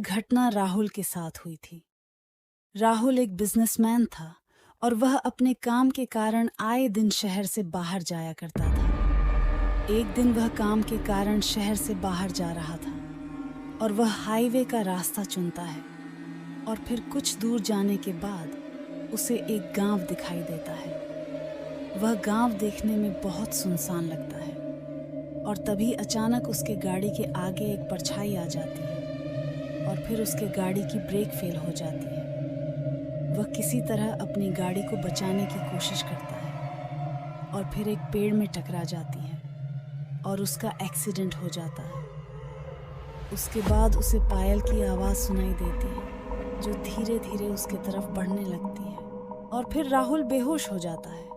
घटना राहुल के साथ हुई थी। राहुल एक बिजनेसमैन था और वह अपने काम के कारण आए दिन शहर से बाहर जाया करता था। एक दिन वह काम के कारण शहर से बाहर जा रहा था और वह हाईवे का रास्ता चुनता है और फिर कुछ दूर जाने के बाद उसे एक गांव दिखाई देता है। वह गांव देखने में बहुत सुनसान लगता है और तभी अचानक उसके गाड़ी के आगे एक परछाई आ जाती है और फिर उसके गाड़ी की ब्रेक फेल हो जाती है। वह किसी तरह अपनी गाड़ी को बचाने की कोशिश करता है और फिर एक पेड़ में टकरा जाती है और उसका एक्सीडेंट हो जाता है। उसके बाद उसे पायल की आवाज़ सुनाई देती है जो धीरे धीरे उसके तरफ बढ़ने लगती है और फिर राहुल बेहोश हो जाता है।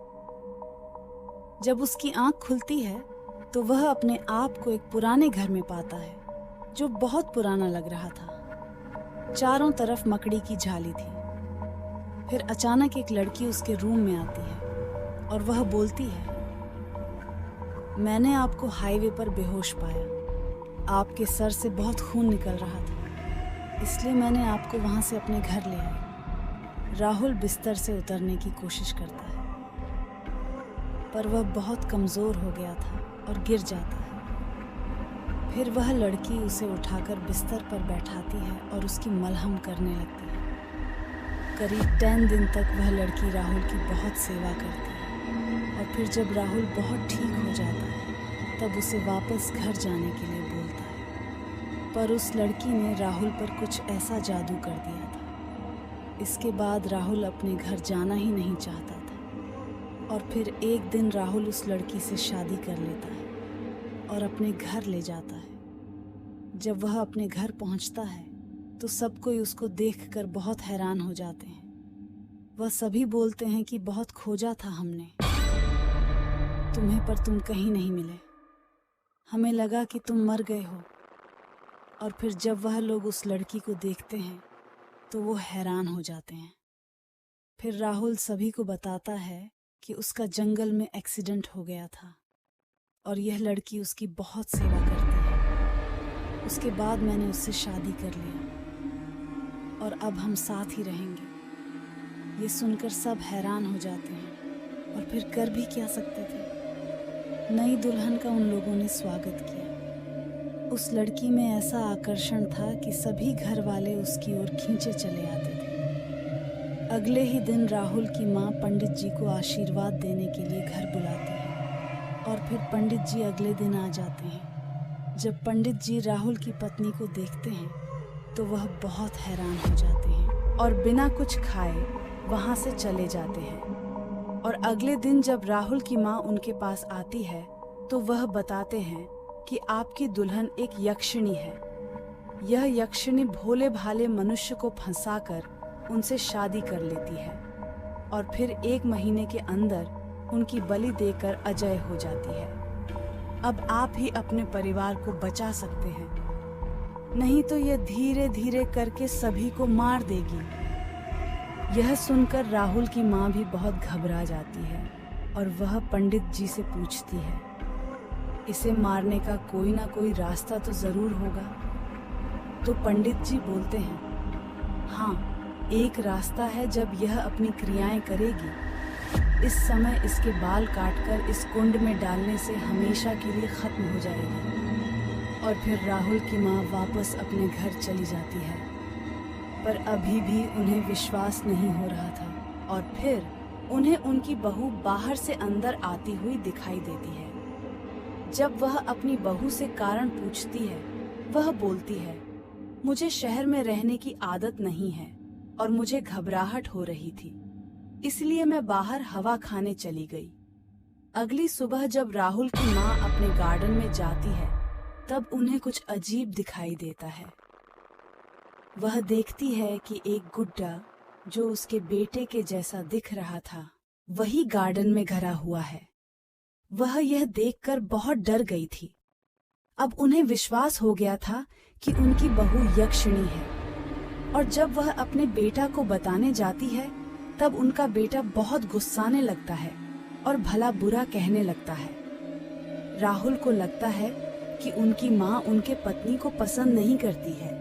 जब उसकी आंख खुलती है तो वह अपने आप को एक पुराने घर में पाता है जो बहुत पुराना लग रहा था। चारों तरफ मकड़ी की झाली थी। फिर अचानक एक लड़की उसके रूम में आती है और वह बोलती है, मैंने आपको हाईवे पर बेहोश पाया। आपके सर से बहुत खून निकल रहा था, इसलिए मैंने आपको वहां से अपने घर ले आई। राहुल बिस्तर से उतरने की कोशिश करता है पर वह बहुत कमज़ोर हो गया था और गिर जाता है। फिर वह लड़की उसे उठाकर बिस्तर पर बैठाती है और उसकी मलहम करने लगती है। करीब 10 दिन तक वह लड़की राहुल की बहुत सेवा करती है और फिर जब राहुल बहुत ठीक हो जाता है तब उसे वापस घर जाने के लिए बोलता है। पर उस लड़की ने राहुल पर कुछ ऐसा जादू कर दिया था। इसके बाद राहुल अपने घर जाना ही नहीं चाहता था और फिर एक दिन राहुल उस लड़की से शादी कर लेता है और अपने घर ले जाता है। जब वह अपने घर पहुंचता है तो सब कोई उसको देखकर बहुत हैरान हो जाते हैं। वह सभी बोलते हैं कि बहुत खोजा था हमने तुम्हें पर तुम कहीं नहीं मिले। हमें लगा कि तुम मर गए हो। और फिर जब वह लोग उस लड़की को देखते हैं तो वो हैरान हो जाते हैं। फिर राहुल सभी को बताता है कि उसका जंगल में एक्सीडेंट हो गया था और यह लड़की उसकी बहुत सेवा करती है। उसके बाद मैंने उससे शादी कर लिया और अब हम साथ ही रहेंगे। ये सुनकर सब हैरान हो जाते हैं और फिर कर भी क्या सकते थे। नई दुल्हन का उन लोगों ने स्वागत किया। उस लड़की में ऐसा आकर्षण था कि सभी घर वाले उसकी ओर खींचे चले आते थे। अगले ही दिन राहुल की माँ पंडित जी को आशीर्वाद देने के लिए घर बुलाती है और फिर पंडित जी अगले दिन आ जाते हैं। जब पंडित जी राहुल की पत्नी को देखते हैं तो वह बहुत हैरान हो जाते हैं और बिना कुछ खाए वहाँ से चले जाते हैं। और अगले दिन जब राहुल की माँ उनके पास आती है तो वह बताते हैं कि आपकी दुल्हन एक यक्षिणी है। यह यक्षिणी भोले भाले मनुष्य को फंसाकर उनसे शादी कर लेती है और फिर 1 महीने के अंदर उनकी बलि देकर अजय हो जाती है। अब आप ही अपने परिवार को बचा सकते हैं, नहीं तो यह धीरे धीरे करके सभी को मार देगी। यह सुनकर राहुल की माँ भी बहुत घबरा जाती है और वह पंडित जी से पूछती है, इसे मारने का कोई ना कोई रास्ता तो जरूर होगा। तो पंडित जी बोलते हैं, हाँ, एक रास्ता है। जब यह अपनी क्रियाएं करेगी इस समय इसके बाल काटकर इस कुंड में डालने से हमेशा के लिए खत्म हो जाएगी। और फिर राहुल की माँ वापस अपने घर चली जाती है पर अभी भी उन्हें विश्वास नहीं हो रहा था और फिर उन्हें उनकी बहू बाहर से अंदर आती हुई दिखाई देती है। जब वह अपनी बहू से कारण पूछती है वह बोलती है, मुझे शहर में रहने की आदत नहीं है और मुझे घबराहट हो रही थी, इसलिए मैं बाहर हवा खाने चली गई। अगली सुबह जब राहुल की माँ अपने गार्डन में जाती है तब उन्हें कुछ अजीब दिखाई देता है। वह देखती है कि एक गुड्डा जो उसके बेटे के जैसा दिख रहा था वही गार्डन में घरा हुआ है। वह यह देखकर बहुत डर गई थी। अब उन्हें विश्वास हो गया था कि उनकी बहू यक्षिणी है और जब वह अपने बेटा को बताने जाती है तब उनका बेटा बहुत गुस्साने लगता है और भला बुरा कहने लगता है। राहुल को लगता है कि उनकी माँ उनके पत्नी को पसंद नहीं करती है,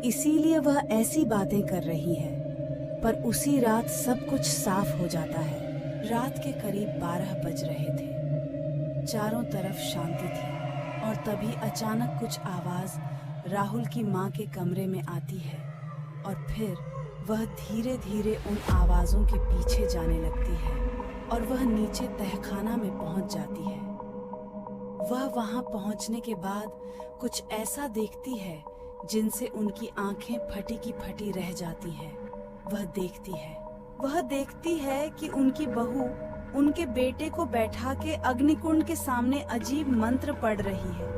इसीलिए वह ऐसी बातें कर रही है। पर उसी रात सब कुछ साफ हो जाता है। रात के करीब 12 बज रहे थे। चारों तरफ शांति थी और तभी अचानक कुछ आवाज राहुल की माँ के कमरे में आती है और फिर वह धीरे धीरे उन आवाजों के पीछे जाने लगती है और वह नीचे तहखाना में पहुंच जाती है। वह वहां पहुंचने के बाद कुछ ऐसा देखती है जिनसे उनकी आंखें फटी की फटी रह जाती हैं। वह देखती है कि उनकी बहू उनके बेटे को बैठा के अग्निकुंड के सामने अजीब मंत्र पढ़ रही है।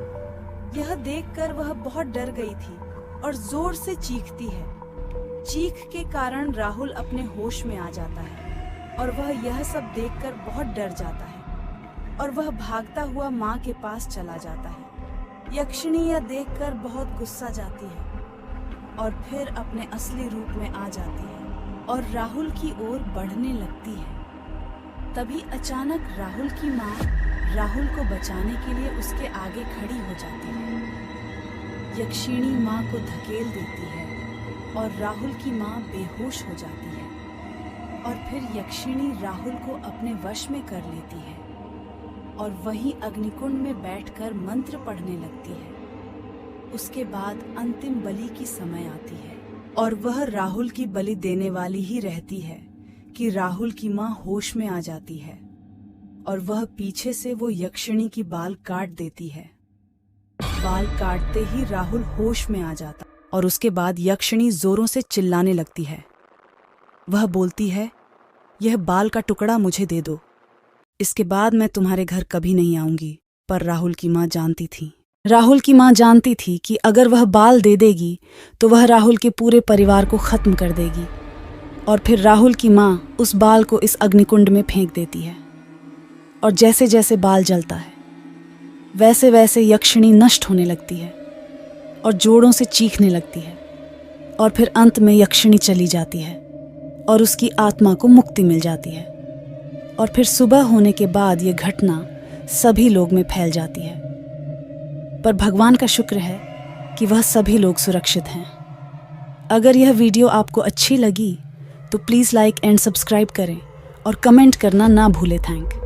यह देखकर वह बहुत डर गई थी और जोर से चीखती है। चीख के कारण राहुल अपने होश में आ जाता है और वह यह सब देखकर बहुत डर जाता है और वह भागता हुआ माँ के पास चला जाता है। यक्षिणी यह देखकर बहुत गुस्सा जाती है और फिर अपने असली रूप में आ जाती है और राहुल की ओर बढ़ने लगती है। तभी अचानक राहुल की माँ राहुल को बचाने के लिए उसके आगे खड़ी हो जाती है। यक्षिणी माँ को धकेल देती है और राहुल की माँ बेहोश हो जाती है और फिर यक्षिणी राहुल को अपने वश में कर लेती है और वहीं अग्निकुंड में बैठकर मंत्र पढ़ने लगती है। उसके बाद अंतिम बलि की समय आती है और वह राहुल की बलि देने वाली ही रहती है कि राहुल की माँ होश में आ जाती है और वह पीछे से वो यक्षिणी की बाल काट देती है। बाल काटते ही राहुल होश में आ जाता और उसके बाद यक्षिणी जोरों से चिल्लाने लगती है। वह बोलती है, यह बाल का टुकड़ा मुझे दे दो, इसके बाद मैं तुम्हारे घर कभी नहीं आऊंगी। पर राहुल की माँ जानती थी कि अगर वह बाल दे देगी तो वह राहुल के पूरे परिवार को खत्म कर देगी और फिर राहुल की माँ उस बाल को इस अग्निकुंड में फेंक देती है और जैसे जैसे बाल जलता है वैसे वैसे यक्षिणी नष्ट होने लगती है और जोरों से चीखने लगती है और फिर अंत में यक्षिणी चली जाती है और उसकी आत्मा को मुक्ति मिल जाती है। और फिर सुबह होने के बाद ये घटना सभी लोग में फैल जाती है। पर भगवान का शुक्र है कि वह सभी लोग सुरक्षित हैं। अगर यह वीडियो आपको अच्छी लगी तो प्लीज़ लाइक एंड सब्सक्राइब करें और कमेंट करना ना भूलें। थैंक